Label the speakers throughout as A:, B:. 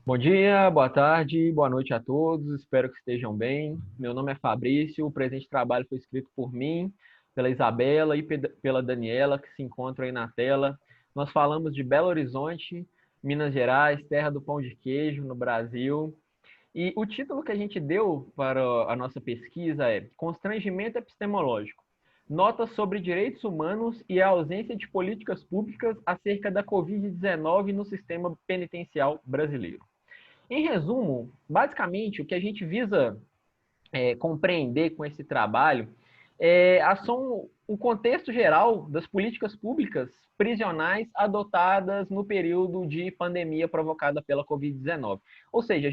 A: Bom dia, boa tarde, boa noite a todos. Espero que estejam bem. Meu nome é Fabrício. O presente trabalho foi escrito por mim, pela Isabela e pela Daniela, que se encontram aí na tela. Nós falamos de Belo Horizonte, Minas Gerais, terra do pão de queijo, no Brasil. E o título que a gente deu para a nossa pesquisa é Constrangimento Epistemológico. Notas sobre direitos humanos e a ausência de políticas públicas acerca da Covid-19 no sistema penitencial brasileiro. Em resumo, basicamente, o que a gente visa compreender com esse trabalho são o contexto geral das políticas públicas prisionais adotadas no período de pandemia provocada pela Covid-19. Ou seja,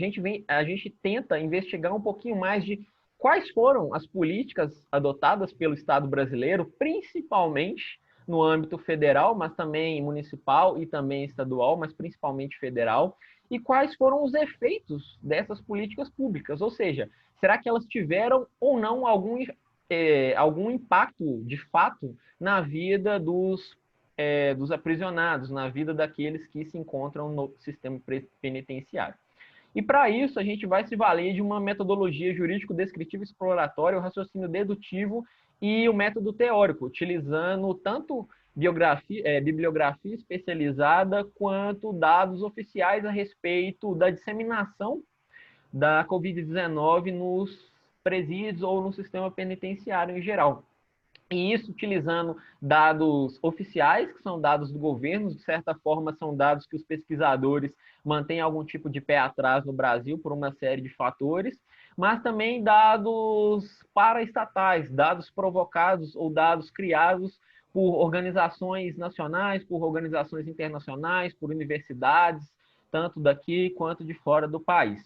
A: a gente tenta investigar um pouquinho mais de quais foram as políticas adotadas pelo Estado brasileiro, principalmente no âmbito federal, mas também municipal e também estadual, mas principalmente federal, e quais foram os efeitos dessas políticas públicas, ou seja, será que elas tiveram ou não algum impacto de fato na vida dos aprisionados, na vida daqueles que se encontram no sistema penitenciário. E para isso, a gente vai se valer de uma metodologia jurídico-descritiva exploratória, o raciocínio dedutivo e o método teórico, utilizando tanto bibliografia especializada quanto dados oficiais a respeito da disseminação da Covid-19 nos presídios ou no sistema penitenciário em geral. E isso utilizando dados oficiais, que são dados do governo, de certa forma são dados que os pesquisadores mantêm algum tipo de pé atrás no Brasil por uma série de fatores, mas também dados paraestatais, dados provocados ou dados criados por organizações nacionais, por organizações internacionais, por universidades, tanto daqui quanto de fora do país.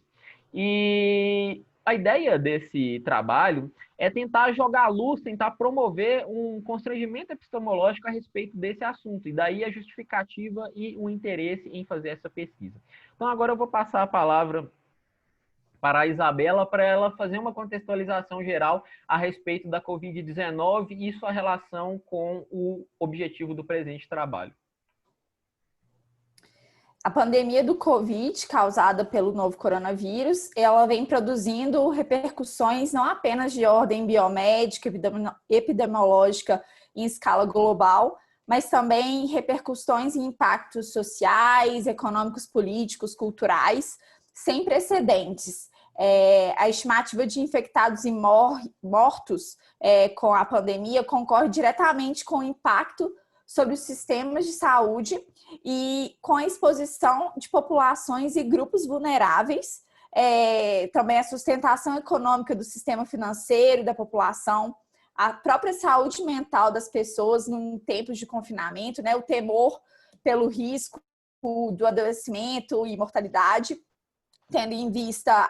A: E a ideia desse trabalho é tentar jogar luz, tentar promover um constrangimento epistemológico a respeito desse assunto, e daí a justificativa e o interesse em fazer essa pesquisa. Então, agora eu vou passar a palavra para a Isabela, para ela fazer uma contextualização geral a respeito da Covid-19 e sua relação com o objetivo do presente trabalho.
B: A pandemia do Covid, causada pelo novo coronavírus, ela vem produzindo repercussões não apenas de ordem biomédica, epidemiológica em escala global, mas também repercussões e impactos sociais, econômicos, políticos, culturais, sem precedentes. A estimativa de infectados e mortos com a pandemia concorre diretamente com o impacto sobre os sistemas de saúde e com a exposição de populações e grupos vulneráveis, também a sustentação econômica do sistema financeiro da população, a própria saúde mental das pessoas em tempos de confinamento, né, o temor pelo risco do adoecimento e mortalidade, tendo em vista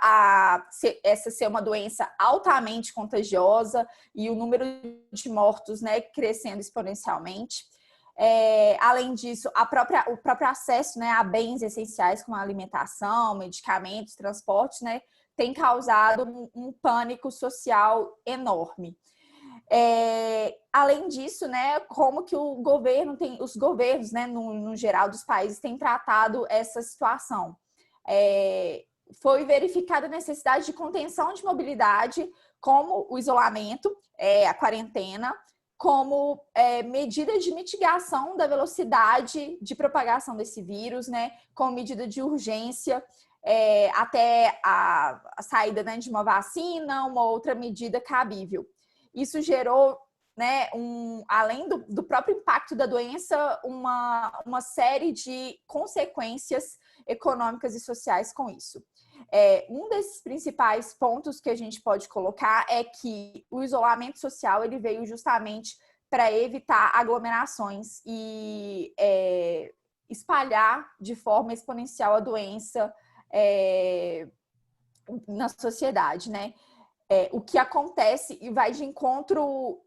B: essa ser uma doença altamente contagiosa e o número de mortos, né, crescendo exponencialmente. Além disso, o próprio acesso, né, a bens essenciais como alimentação, medicamentos, transportes, né, tem causado um pânico social enorme. Além disso, né, como que os governos, né, no geral dos países, têm tratado essa situação. Foi verificada a necessidade de contenção de mobilidade, como o isolamento, a quarentena, como medida de mitigação da velocidade de propagação desse vírus, né, como medida de urgência, até a saída, né, de uma vacina, uma outra medida cabível. Isso gerou, né, além do próprio impacto da doença, uma série de consequências econômicas e sociais com isso. Um desses principais pontos que a gente pode colocar é que o isolamento social ele veio justamente para evitar aglomerações e espalhar de forma exponencial a doença na sociedade, né? O que acontece e vai de encontro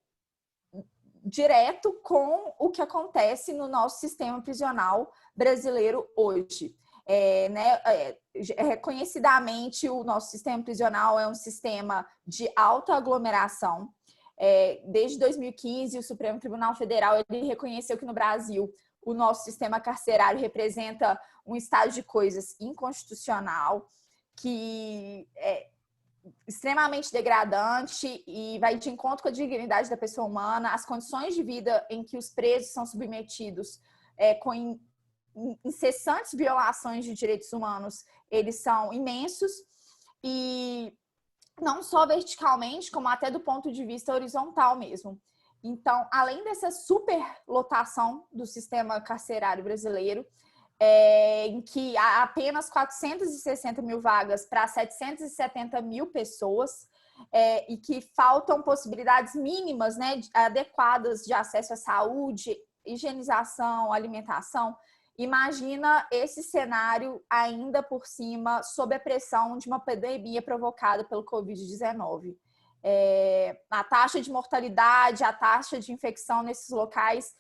B: direto com o que acontece no nosso sistema prisional brasileiro hoje. Reconhecidamente, o nosso sistema prisional é um sistema de alta aglomeração. Desde 2015, o Supremo Tribunal Federal ele reconheceu que no Brasil o nosso sistema carcerário representa um estado de coisas inconstitucional, que é extremamente degradante e vai de encontro com a dignidade da pessoa humana. As condições de vida em que os presos são submetidos com incessantes violações de direitos humanos, eles são imensos, e não só verticalmente, como até do ponto de vista horizontal mesmo. Então, além dessa superlotação do sistema carcerário brasileiro, em que há apenas 460 mil vagas para 770 mil pessoas, e que faltam possibilidades mínimas, né, adequadas de acesso à saúde, higienização, alimentação. Imagina esse cenário ainda por cima, sob a pressão de uma pandemia provocada pelo Covid-19. A taxa de mortalidade, a taxa de infecção nesses locais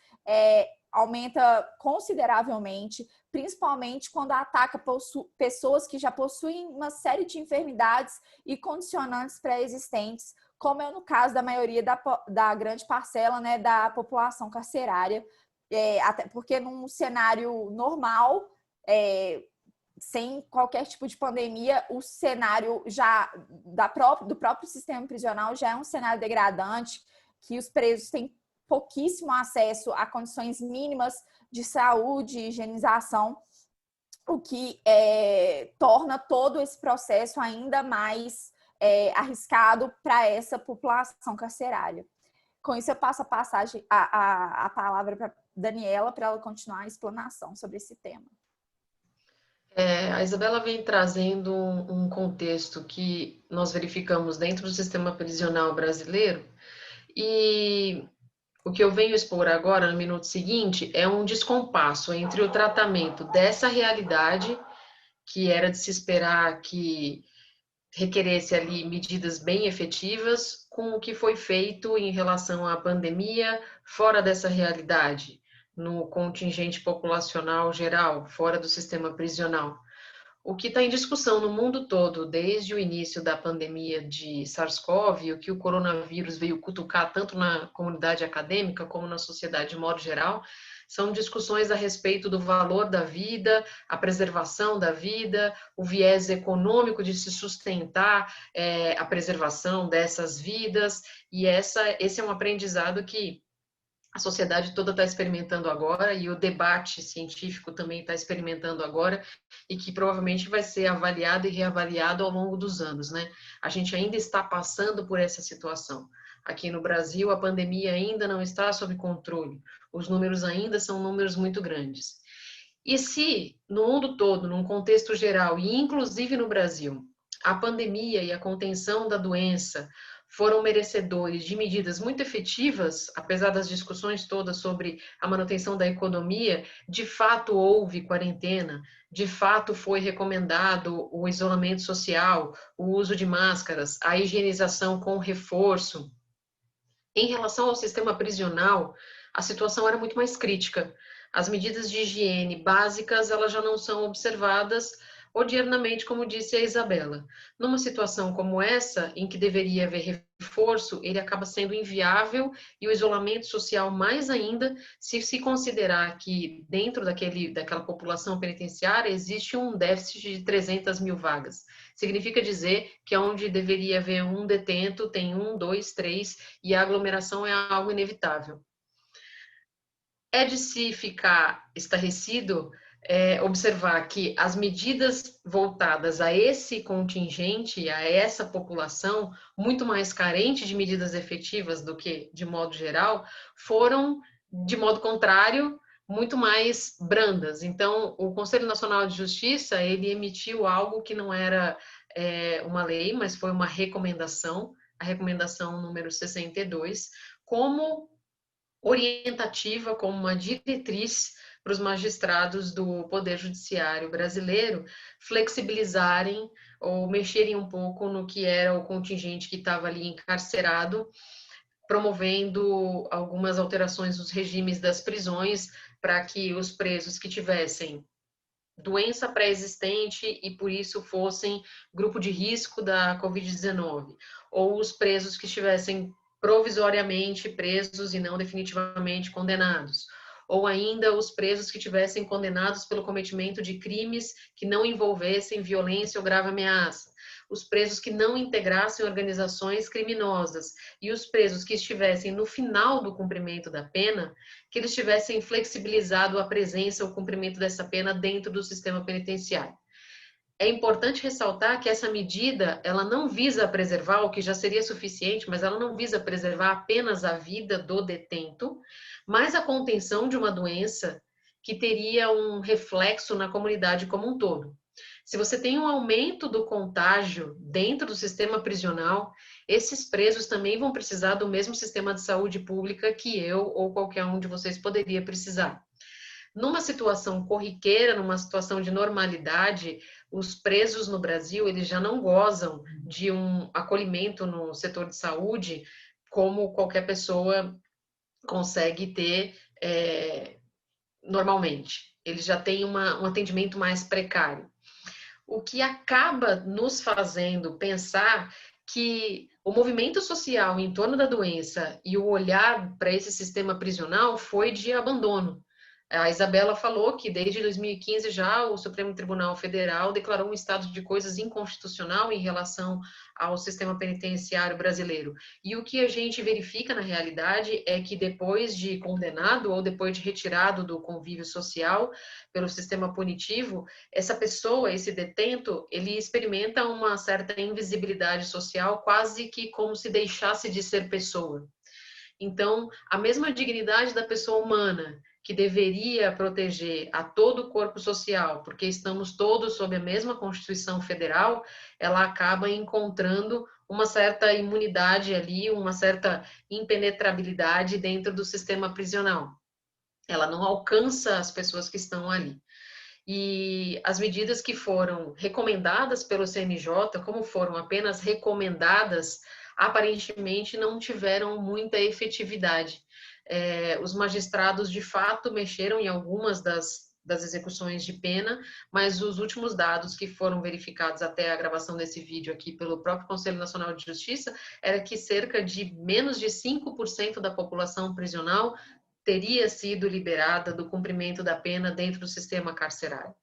B: aumenta consideravelmente, principalmente quando ataca pessoas que já possuem uma série de enfermidades e condicionantes pré-existentes, como é no caso da maioria da grande parcela, né, da população carcerária, até porque num cenário normal, sem qualquer tipo de pandemia, o cenário já do próprio sistema prisional já é um cenário degradante, que os presos têm pouquíssimo acesso a condições mínimas de saúde e higienização, o que torna todo esse processo ainda mais arriscado para essa população carcerária. Com isso, eu passo a palavra para Daniela, para ela continuar a explanação sobre esse tema.
C: A Isabela vem trazendo um contexto que nós verificamos dentro do sistema prisional brasileiro, e o que eu venho expor agora, no minuto seguinte, é um descompasso entre o tratamento dessa realidade, que era de se esperar que requeresse ali medidas bem efetivas, com o que foi feito em relação à pandemia fora dessa realidade, no contingente populacional geral, fora do sistema prisional. O que está em discussão no mundo todo, desde o início da pandemia de SARS-CoV, o que o coronavírus veio cutucar tanto na comunidade acadêmica como na sociedade de modo geral, são discussões a respeito do valor da vida, a preservação da vida, o viés econômico de se sustentar a preservação dessas vidas, e esse é um aprendizado que a sociedade toda está experimentando agora, e o debate científico também está experimentando agora, e que provavelmente vai ser avaliado e reavaliado ao longo dos anos, né? A gente ainda está passando por essa situação. Aqui no Brasil, a pandemia ainda não está sob controle. Os números ainda são números muito grandes. E se, no mundo todo, num contexto geral, e inclusive no Brasil, a pandemia e a contenção da doença foram merecedores de medidas muito efetivas, apesar das discussões todas sobre a manutenção da economia, de fato houve quarentena, de fato foi recomendado o isolamento social, o uso de máscaras, a higienização com reforço. Em relação ao sistema prisional, a situação era muito mais crítica. As medidas de higiene básicas, elas já não são observadas odiernamente, como disse a Isabela. Numa situação como essa, em que deveria haver reforço, ele acaba sendo inviável, e o isolamento social mais ainda, se considerar que dentro daquela população penitenciária existe um déficit de 300 mil vagas. Significa dizer que onde deveria haver um detento, tem 1, 2, 3, e a aglomeração é algo inevitável. É de se ficar estarrecido observar que as medidas voltadas a esse contingente, a essa população, muito mais carente de medidas efetivas do que de modo geral, foram, de modo contrário, muito mais brandas. Então, o Conselho Nacional de Justiça, ele emitiu algo que não era uma lei, mas foi uma recomendação, a recomendação número 62, como orientativa, como uma diretriz para os magistrados do Poder Judiciário brasileiro flexibilizarem ou mexerem um pouco no que era o contingente que estava ali encarcerado, promovendo algumas alterações nos regimes das prisões para que os presos que tivessem doença pré-existente e por isso fossem grupo de risco da Covid-19, ou os presos que estivessem provisoriamente presos e não definitivamente condenados, ou ainda os presos que tivessem condenados pelo cometimento de crimes que não envolvessem violência ou grave ameaça, os presos que não integrassem organizações criminosas e os presos que estivessem no final do cumprimento da pena, que eles tivessem flexibilizado a presença ou o cumprimento dessa pena dentro do sistema penitenciário. É importante ressaltar que essa medida, ela não visa preservar, o que já seria suficiente, mas ela não visa preservar apenas a vida do detento, mas a contenção de uma doença que teria um reflexo na comunidade como um todo. Se você tem um aumento do contágio dentro do sistema prisional, esses presos também vão precisar do mesmo sistema de saúde pública que eu ou qualquer um de vocês poderia precisar. Numa situação corriqueira, numa situação de normalidade, os presos no Brasil, eles já não gozam de um acolhimento no setor de saúde como qualquer pessoa consegue ter normalmente. Eles já têm um atendimento mais precário. O que acaba nos fazendo pensar que o movimento social em torno da doença e o olhar para esse sistema prisional foi de abandono. A Isabela falou que desde 2015 já o Supremo Tribunal Federal declarou um estado de coisas inconstitucional em relação ao sistema penitenciário brasileiro. E o que a gente verifica na realidade é que depois de condenado ou depois de retirado do convívio social pelo sistema punitivo, essa pessoa, esse detento, ele experimenta uma certa invisibilidade social, quase que como se deixasse de ser pessoa. Então, a mesma dignidade da pessoa humana, que deveria proteger a todo o corpo social, porque estamos todos sob a mesma Constituição Federal, ela acaba encontrando uma certa imunidade ali, uma certa impenetrabilidade dentro do sistema prisional. Ela não alcança as pessoas que estão ali. E as medidas que foram recomendadas pelo CNJ, como foram apenas recomendadas, aparentemente não tiveram muita efetividade. Os magistrados, de fato, mexeram em algumas das execuções de pena, mas os últimos dados que foram verificados até a gravação desse vídeo aqui pelo próprio Conselho Nacional de Justiça era que cerca de menos de 5% da população prisional teria sido liberada do cumprimento da pena dentro do sistema carcerário.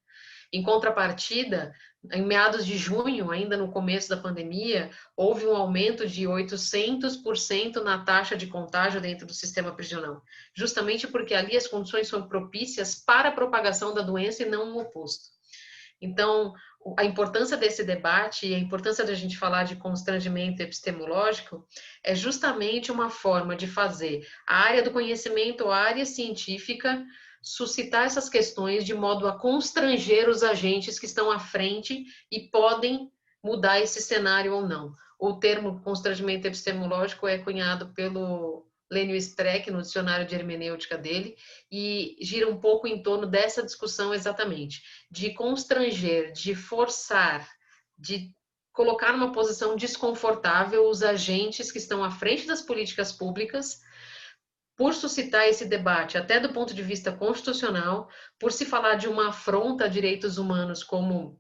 C: Em contrapartida, em meados de junho, ainda no começo da pandemia, houve um aumento de 800% na taxa de contágio dentro do sistema prisional, justamente porque ali as condições são propícias para a propagação da doença e não o oposto. Então, a importância desse debate e a importância da gente falar de constrangimento epistemológico é justamente uma forma de fazer a área do conhecimento, a área científica, suscitar essas questões de modo a constranger os agentes que estão à frente e podem mudar esse cenário ou não. O termo constrangimento epistemológico é cunhado pelo Lênio Streck no dicionário de hermenêutica dele e gira um pouco em torno dessa discussão exatamente, de constranger, de forçar, de colocar numa posição desconfortável os agentes que estão à frente das políticas públicas, por suscitar esse debate até do ponto de vista constitucional, por se falar de uma afronta a direitos humanos como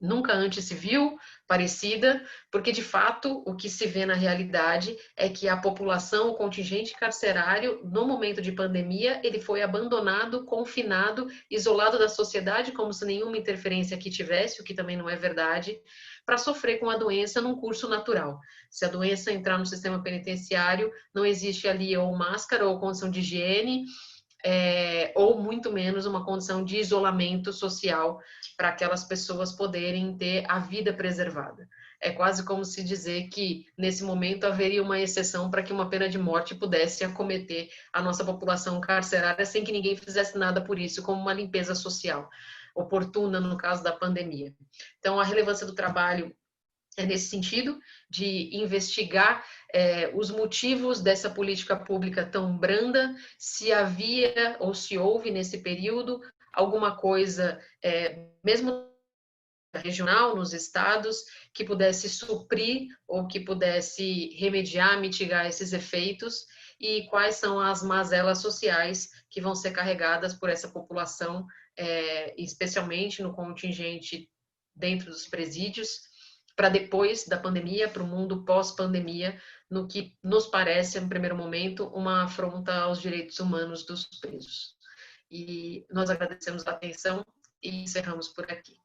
C: nunca antes se viu, parecida, porque de fato o que se vê na realidade é que a população, o contingente carcerário, no momento de pandemia, ele foi abandonado, confinado, isolado da sociedade, como se nenhuma interferência aqui tivesse, o que também não é verdade, para sofrer com a doença num curso natural. Se a doença entrar no sistema penitenciário, não existe ali ou máscara ou condição de higiene, ou muito menos uma condição de isolamento social para aquelas pessoas poderem ter a vida preservada. É quase como se dizer que, nesse momento, haveria uma exceção para que uma pena de morte pudesse acometer a nossa população carcerária sem que ninguém fizesse nada por isso, como uma limpeza social oportuna no caso da pandemia. Então, a relevância do trabalho é nesse sentido, de investigar os motivos dessa política pública tão branda, se havia ou se houve nesse período alguma coisa, mesmo regional, nos estados, que pudesse suprir ou que pudesse remediar, mitigar esses efeitos, e quais são as mazelas sociais que vão ser carregadas por essa população, especialmente no contingente dentro dos presídios, para depois da pandemia, para o mundo pós-pandemia, no que nos parece, em primeiro momento, uma afronta aos direitos humanos dos presos. E nós agradecemos a atenção e encerramos por aqui.